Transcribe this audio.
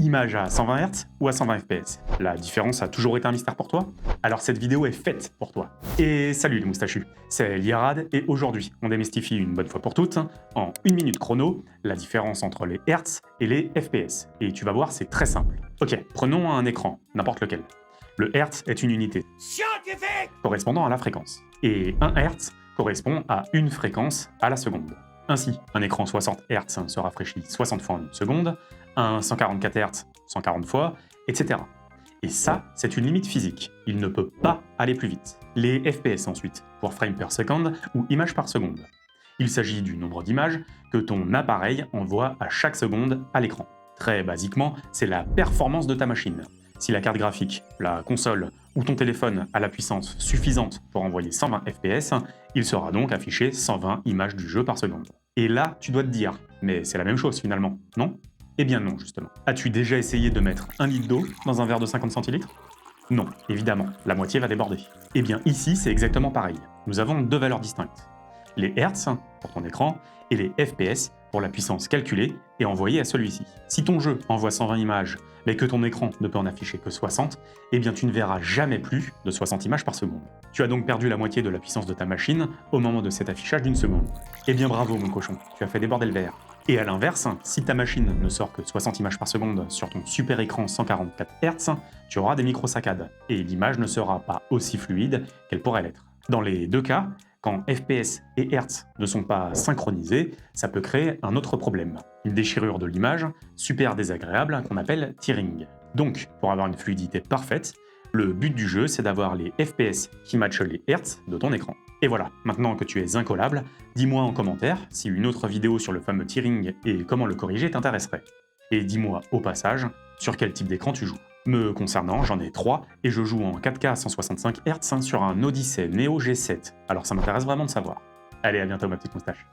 image à 120 Hz ou à 120 FPS? La différence a toujours été un mystère pour toi? Alors cette vidéo est faite pour toi. Et salut les moustachus, c'est Lierad et aujourd'hui on démystifie une bonne fois pour toutes, en 1 minute chrono, la différence entre les Hertz et les FPS. Et tu vas voir, c'est très simple. Ok, prenons un écran, n'importe lequel. Le Hertz est une unité scientifique correspondant à la fréquence. Et 1 Hertz correspond à une fréquence à la seconde. Ainsi, un écran 60 Hz se rafraîchit 60 fois en une seconde, un 144 Hz 140 fois, etc. Et ça, c'est une limite physique. Il ne peut pas aller plus vite. Les FPS ensuite, pour frame per second ou images par seconde. Il s'agit du nombre d'images que ton appareil envoie à chaque seconde à l'écran. Très basiquement, c'est la performance de ta machine. Si la carte graphique, la console ou ton téléphone a la puissance suffisante pour envoyer 120 FPS, il sera donc affiché 120 images du jeu par seconde. Et là, tu dois te dire, mais c'est la même chose finalement, non? Eh bien non, justement. As-tu déjà essayé de mettre 1 litre d'eau dans un verre de 50 centilitres? Non, évidemment, la moitié va déborder. Eh bien ici, c'est exactement pareil. Nous avons deux valeurs distinctes. Les Hertz, pour ton écran, et les FPS, pour la puissance calculée et envoyée à celui-ci. Si ton jeu envoie 120 images, mais que ton écran ne peut en afficher que 60, eh bien tu ne verras jamais plus de 60 images par seconde. Tu as donc perdu la moitié de la puissance de ta machine au moment de cet affichage d'une seconde. Eh bien bravo mon cochon, tu as fait déborder le verre. Et à l'inverse, si ta machine ne sort que 60 images par seconde sur ton super écran 144 Hz, tu auras des micro-saccades, et l'image ne sera pas aussi fluide qu'elle pourrait l'être. Dans les deux cas, quand FPS et Hertz ne sont pas synchronisés, ça peut créer un autre problème. Une déchirure de l'image, super désagréable, qu'on appelle tearing. Donc, pour avoir une fluidité parfaite, le but du jeu, c'est d'avoir les FPS qui matchent les Hertz de ton écran. Et voilà, maintenant que tu es incollable, dis-moi en commentaire si une autre vidéo sur le fameux tearing et comment le corriger t'intéresserait. Et dis-moi au passage sur quel type d'écran tu joues. Me concernant, j'en ai 3 et je joue en 4K 165 Hz sur un Odyssey Neo G7. Alors ça m'intéresse vraiment de savoir. Allez, à bientôt ma petite moustache.